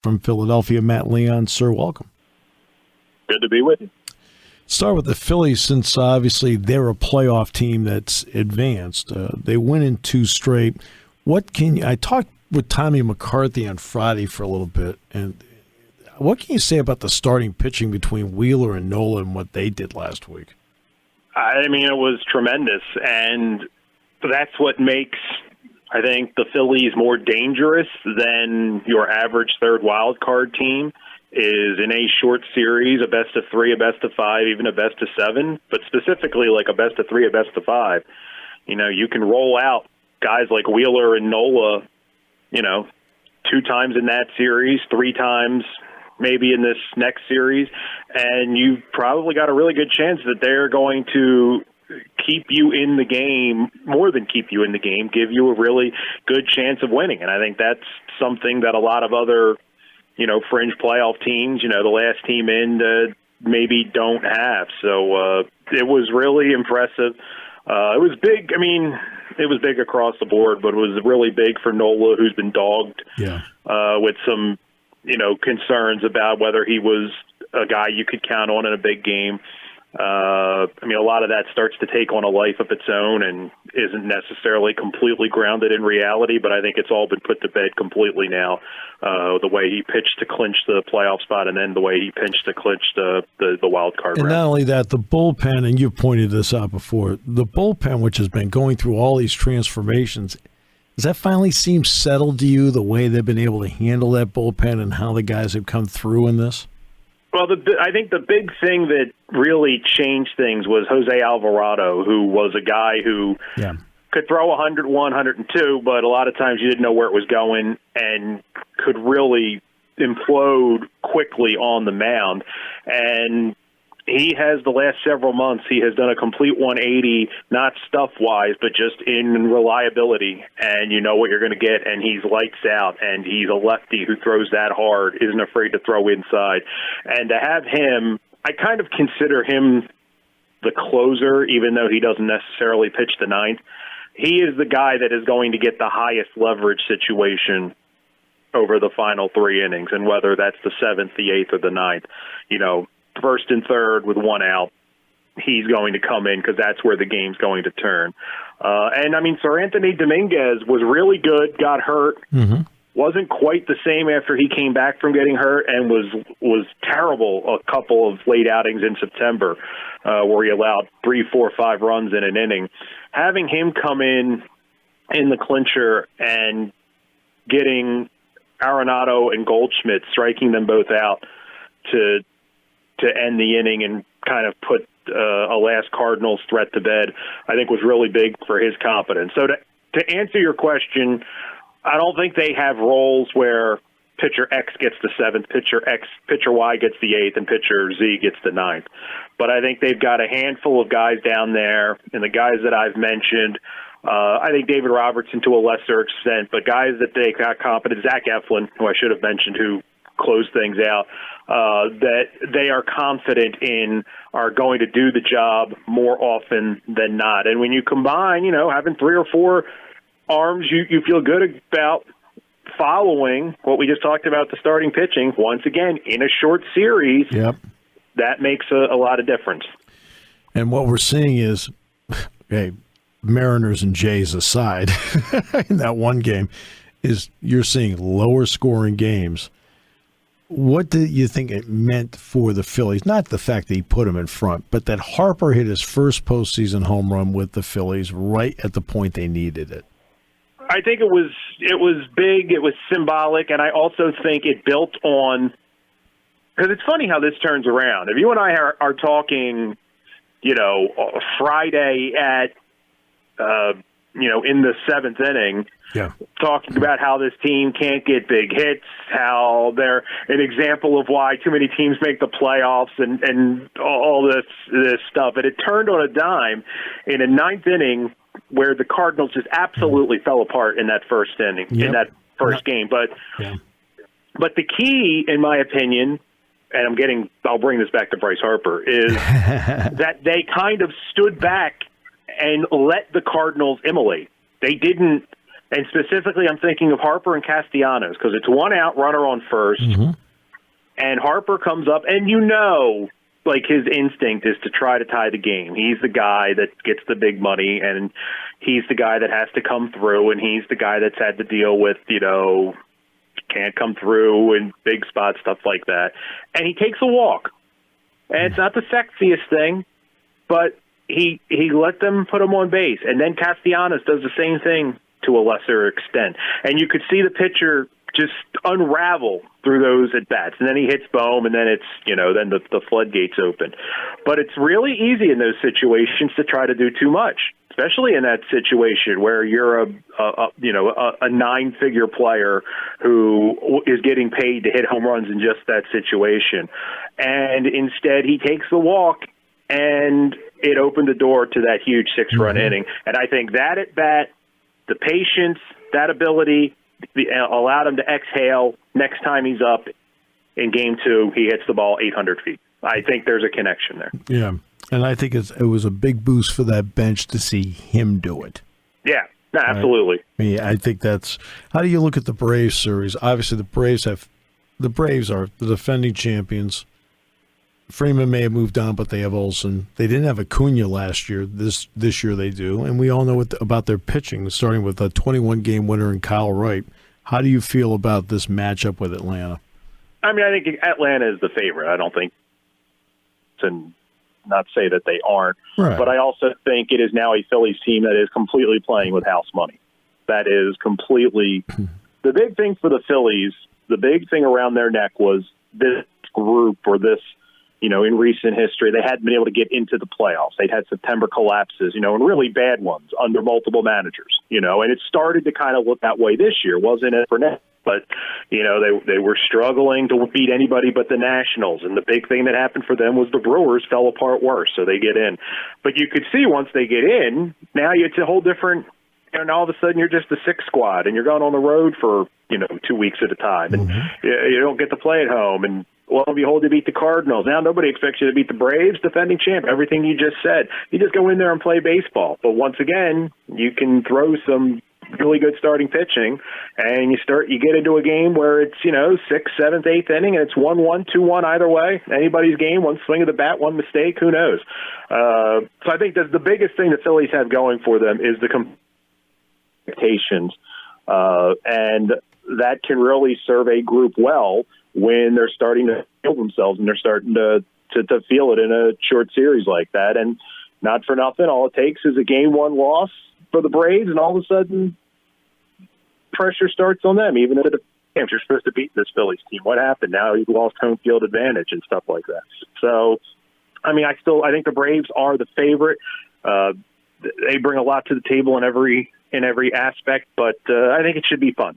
from Philadelphia, Matt Leon. Sir, welcome. Good to be with you. Start with the Phillies, since obviously they're a playoff team that's advanced. They win in 2 straight. I talked with Tommy McCarthy on Friday for a little bit, and what can you say about the starting pitching between Wheeler and Nola and what they did last week? I mean, it was tremendous, and that's what makes, I think, the Phillies more dangerous than your average third wild card team. Is in a short series, a best of 3, a best of 5, even a best of 7, but specifically like a best of 3, a best of 5. You can roll out guys like Wheeler and Nola, 2 times in that series, 3 times maybe in this next series, and you've probably got a really good chance that they're going to keep you in the game, more than keep you in the game, give you a really good chance of winning. And I think that's something that a lot of other fringe playoff teams, the last team in, maybe don't have. So it was really impressive. It was big. I mean, it was big across the board, but it was really big for Nola, who's been dogged with some, concerns about whether he was a guy you could count on in a big game. A lot of that starts to take on a life of its own and isn't necessarily completely grounded in reality, but I think it's all been put to bed completely now, the way he pitched to clinch the playoff spot and then the way he pitched to clinch the wild card round. And not only that, the bullpen, and you've pointed this out before, the bullpen, which has been going through all these transformations, does that finally seem settled to you, the way they've been able to handle that bullpen and how the guys have come through in this? Well, I think the big thing that really changed things was Jose Alvarado, who was a guy who could throw 101, 102, but a lot of times you didn't know where it was going and could really implode quickly on the mound. And he has, the last several months, he has done a complete 180, not stuff-wise, but just in reliability. And you know what you're going to get, and he's lights out, and he's a lefty who throws that hard, isn't afraid to throw inside. And to have him, I kind of consider him the closer, even though he doesn't necessarily pitch the ninth. He is the guy that is going to get the highest leverage situation over the final 3 innings, and whether that's the 7th, the 8th, or the ninth, first and third with 1 out, he's going to come in because that's where the game's going to turn. Sir Anthony Dominguez was really good, got hurt, wasn't quite the same after he came back from getting hurt, and was terrible a couple of late outings in September where he allowed 3, 4, 5 runs in an inning. Having him come in the clincher and getting Arenado and Goldschmidt, striking them both out to end the inning and kind of put a last Cardinals threat to bed, I think was really big for his confidence. So to answer your question, I don't think they have roles where pitcher X gets the 7th, pitcher Y gets the 8th, and pitcher Z gets the 9th. But I think they've got a handful of guys down there, and the guys that I've mentioned, I think David Robertson to a lesser extent, but guys that they got competent, Zach Eflin, who I should have mentioned, who closed things out, that they are confident in, are going to do the job more often than not. And when you combine, having 3 or 4 arms you feel good about following what we just talked about, the starting pitching, once again, in a short series, that makes a lot of difference. And what we're seeing is, Mariners and Jays aside, in that one game, is you're seeing lower scoring games. What do you think it meant for the Phillies? Not the fact that he put them in front, but that Harper hit his first postseason home run with the Phillies right at the point they needed it. I think it was big, it was symbolic, and I also think it built on, because it's funny how this turns around. If you and I are talking, Friday at, in the 7th inning, talking about how this team can't get big hits, how they're an example of why too many teams make the playoffs and all this stuff. And it turned on a dime in a 9th inning where the Cardinals just absolutely fell apart in that first inning, in that first game. But the key, in my opinion, and I'll bring this back to Bryce Harper, is that they kind of stood back and let the Cardinals immolate. They didn't And specifically, I'm thinking of Harper and Castellanos because it's 1 out, runner on first, and Harper comes up, and like his instinct is to try to tie the game. He's the guy that gets the big money, and he's the guy that has to come through, and he's the guy that's had to deal with, can't come through in big spots, stuff like that. And he takes a walk. And it's not the sexiest thing, but he let them put him on base. And then Castellanos does the same thing to a lesser extent. And you could see the pitcher just unravel through those at-bats. And then he hits Bohm, and then it's, then the floodgates open. But it's really easy in those situations to try to do too much, especially in that situation where you're a nine-figure player who is getting paid to hit home runs in just that situation. And instead he takes the walk, and it opened the door to that huge 6-run inning. And I think that at-bat, the patience, that ability, allowed him to exhale. Next time he's up in game 2, he hits the ball 800 feet. I think there's a connection there. Yeah, and I think it was a big boost for that bench to see him do it. Yeah, absolutely. I think that's – how do you look at the Braves series? Obviously, the Braves are the defending champions. Freeman may have moved on, but they have Olsen. They didn't have Acuna last year. This year they do. And we all know about their pitching, starting with a 21-game winner in Kyle Wright. How do you feel about this matchup with Atlanta? I think Atlanta is the favorite. I don't think – and not say that they aren't. Right. But I also think it is now a Phillies team that is completely playing with house money. That is completely – the big thing for the Phillies, the big thing around their neck was this group or this – in recent history, they hadn't been able to get into the playoffs. They'd had September collapses, and really bad ones under multiple managers, and it started to kind of look that way this year. Wasn't it for net? But, they were struggling to beat anybody but the Nationals. And the big thing that happened for them was the Brewers fell apart worse, so they get in. But you could see once they get in, now it's a whole different, and all of a sudden you're just the 6th squad, and you're going on the road for, 2 weeks at a time. And you don't get to play at home. And lo and behold, you beat the Cardinals. Now nobody expects you to beat the Braves, defending champ. Everything you just said. You just go in there and play baseball. But once again, you can throw some really good starting pitching, and you get into a game where it's 6th, 7th, 8th inning, and it's 1-1, 2-1 either way. Anybody's game, one swing of the bat, one mistake, who knows? So I think that the biggest thing the Phillies have going for them is the expectations, and that can really serve a group well when they're starting to feel themselves and they're starting to feel it in a short series like that. And not for nothing, all it takes is a game 1 loss for the Braves, and all of a sudden pressure starts on them. Even if you're supposed to beat this Phillies team, what happened? Now you've lost home field advantage and stuff like that. So, I think the Braves are the favorite. They bring a lot to the table in every aspect, but I think it should be fun.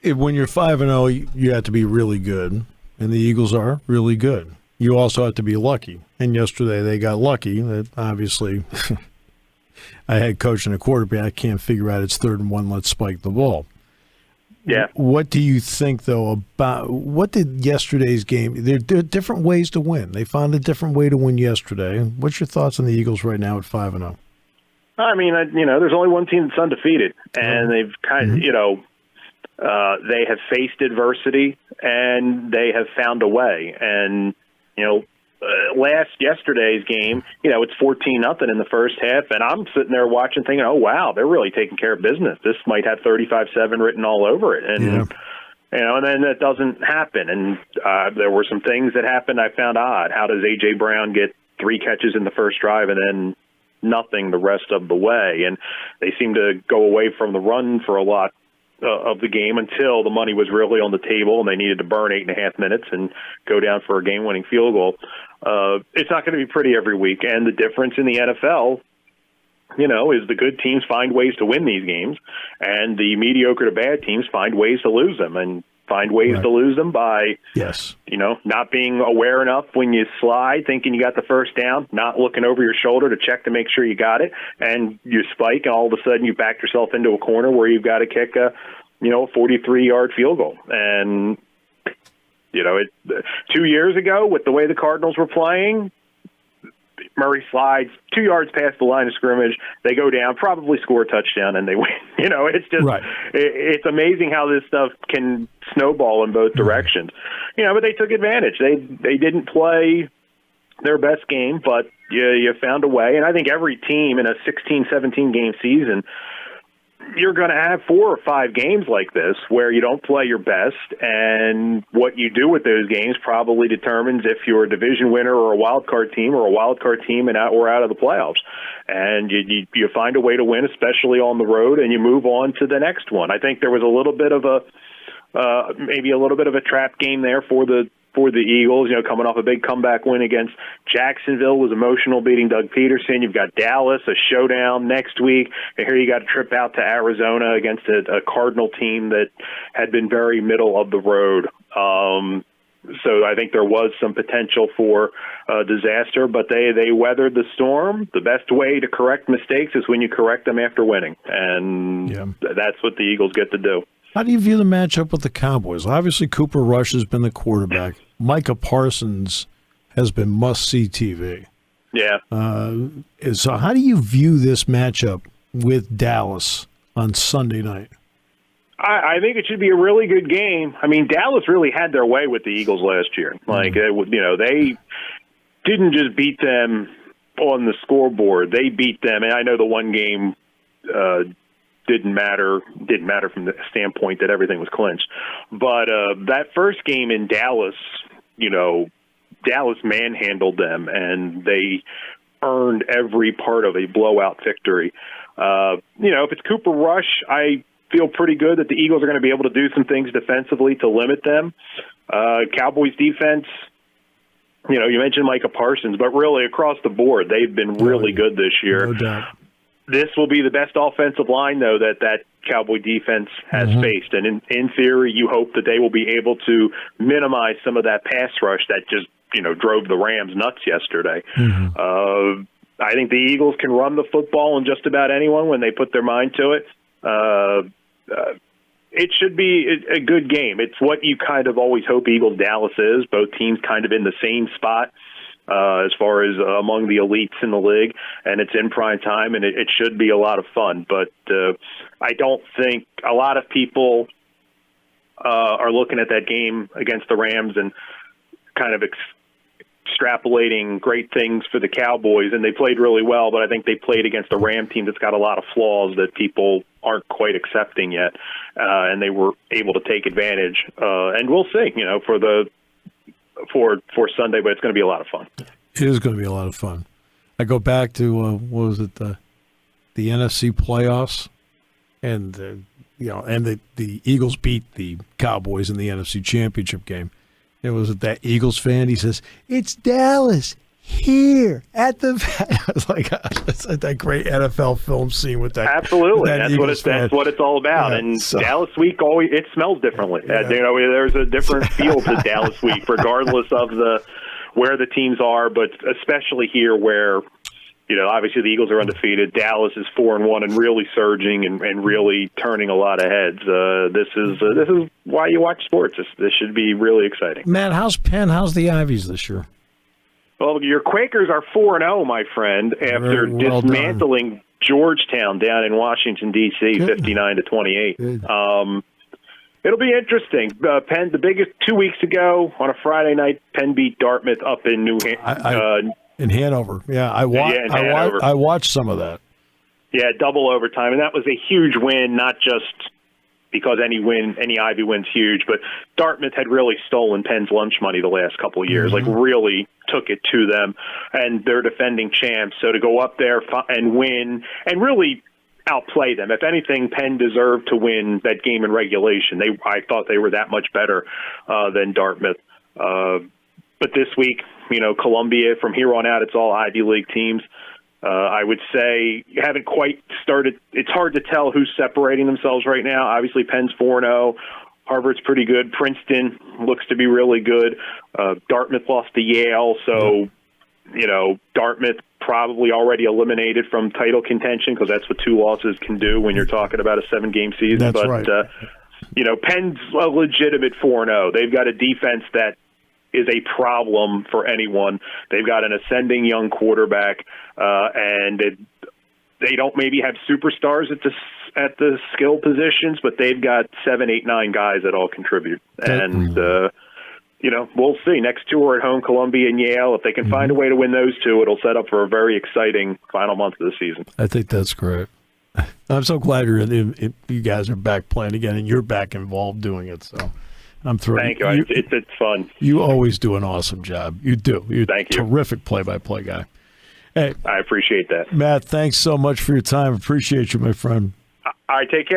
When you're 5-0, you have to be really good, and the Eagles are really good. You also have to be lucky, and yesterday they got lucky. That obviously, I had coaching a quarterback. I can't figure out it's 3rd and 1. Let's spike the ball. Yeah. What do you think, though, about what did yesterday's game? There are different ways to win. They found a different way to win yesterday. What's your thoughts on the Eagles right now at 5-0? There's only one team that's undefeated, and they've kind of, they have faced adversity and they have found a way. And, yesterday's game, it's 14-0 in the first half. And I'm sitting there watching thinking, oh, wow, they're really taking care of business. This might have 35-7 written all over it. And, and then that doesn't happen. And there were some things that happened I found odd. How does A.J. Brown get 3 catches in the first drive and then nothing the rest of the way? And they seem to go away from the run for a lot of the game until the money was really on the table and they needed to burn 8.5 minutes and go down for a game-winning field goal. It's not going to be pretty every week. And the difference in the NFL, is the good teams find ways to win these games, and the mediocre to bad teams find ways to lose them, and find ways to lose them by, not being aware enough when you slide, thinking you got the first down, not looking over your shoulder to check to make sure you got it, and you spike, and all of a sudden you backed yourself into a corner where you've got to kick a 43-yard field goal. And, 2 years ago, with the way the Cardinals were playing, Murray slides 2 yards past the line of scrimmage. They go down, probably score a touchdown, and they win. It's just it's amazing how this stuff can snowball in both directions. But they took advantage. They didn't play their best game, but you found a way. And I think every team in a 16, 17-game season, you're going to have 4 or 5 games like this where you don't play your best, and what you do with those games probably determines if you're a division winner or a wild card team and we're out of the playoffs. And you find a way to win, especially on the road, and you move on to the next one. I think there was a little bit of a trap game there for the Eagles, coming off a big comeback win against Jacksonville was emotional, beating Doug Peterson. You've got Dallas, a showdown next week. And here you got a trip out to Arizona against a Cardinal team that had been very middle of the road. So I think there was some potential for disaster, but they weathered the storm. The best way to correct mistakes is when you correct them after winning, and that's what the Eagles get to do. How do you view the matchup with the Cowboys? Obviously, Cooper Rush has been the quarterback. Micah Parsons has been must-see TV. Yeah. So how do you view this matchup with Dallas on Sunday night? I think it should be a really good game. I mean, Dallas really had their way with the Eagles last year. They didn't just beat them on the scoreboard. They beat them, and I know the one game didn't matter from the standpoint that everything was clinched. But that first game in Dallas, Dallas manhandled them, and they earned every part of a blowout victory. If it's Cooper Rush, I feel pretty good that the Eagles are going to be able to do some things defensively to limit them. Cowboys defense, you mentioned Micah Parsons, but really across the board, they've been really good this year. No doubt. This will be the best offensive line, though, that Cowboy defense has faced. And in theory, you hope that they will be able to minimize some of that pass rush that just, drove the Rams nuts yesterday. I think the Eagles can run the football on just about anyone when they put their mind to it. It should be a good game. It's what you kind of always hope Eagles-Dallas is. Both teams kind of in the same spot. As far as among the elites in the league, and it's in prime time, and it should be a lot of fun. But I don't think a lot of people are looking at that game against the Rams and kind of extrapolating great things for the Cowboys, and they played really well, but I think they played against a Ram team that's got a lot of flaws that people aren't quite accepting yet, and they were able to take advantage. And we'll see, for Sunday, but it's going to be a lot of fun. It is going to be a lot of fun. I go back to the NFC playoffs, and the Eagles beat the Cowboys in the NFC Championship game. It was that Eagles fan. He says, "It's Dallas here at the." It's like that great NFL film scene with that. Absolutely, that that's what it's all about. Yeah, and Dallas Week always smells differently. Yeah. There's a different feel to Dallas Week, regardless of where the teams are, but especially here where. Obviously the Eagles are undefeated. Dallas is 4-1 and really surging and really turning a lot of heads. This is why you watch sports. This should be really exciting. Matt, how's Penn? How's the Ivies this year? Well, your Quakers are 4-0, my friend, after dismantling Georgetown down in Washington, D.C., 59-28. It'll be interesting. Penn, the biggest 2 weeks ago on a Friday night, Penn beat Dartmouth up in New Hampshire. In Hanover. Yeah, I watched some of that. Yeah, double overtime, and that was a huge win, not just because any Ivy win's huge, but Dartmouth had really stolen Penn's lunch money the last couple of years, really took it to them, and they're defending champs. So to go up there and win and really outplay them. If anything, Penn deserved to win that game in regulation. I thought they were that much better than Dartmouth. But this week, Columbia, from here on out, it's all Ivy League teams. I would say you haven't quite started. It's hard to tell who's separating themselves right now. Obviously, Penn's 4-0. Harvard's pretty good. Princeton looks to be really good. Dartmouth lost to Yale, so, Dartmouth probably already eliminated from title contention because that's what 2 losses can do when you're talking about a 7-game season. That's right. Penn's a legitimate 4-0. They've got a defense that is a problem for anyone. They've got an ascending young quarterback, and they don't maybe have superstars at the skill positions, but they've got 7, 8, 9 guys that all contribute. And we'll see. Next two are at home, Columbia and Yale. If they can find a way to win those two, it'll set up for a very exciting final month of the season. I think that's great. I'm so glad you guys are back playing again, and you're back involved doing it. So I'm thrilled. Thank you. It's fun. You always do an awesome job. You do. You're Thank you. Terrific play-by-play guy. Hey, I appreciate that. Matt, thanks so much for your time. Appreciate you, my friend. All right, take care.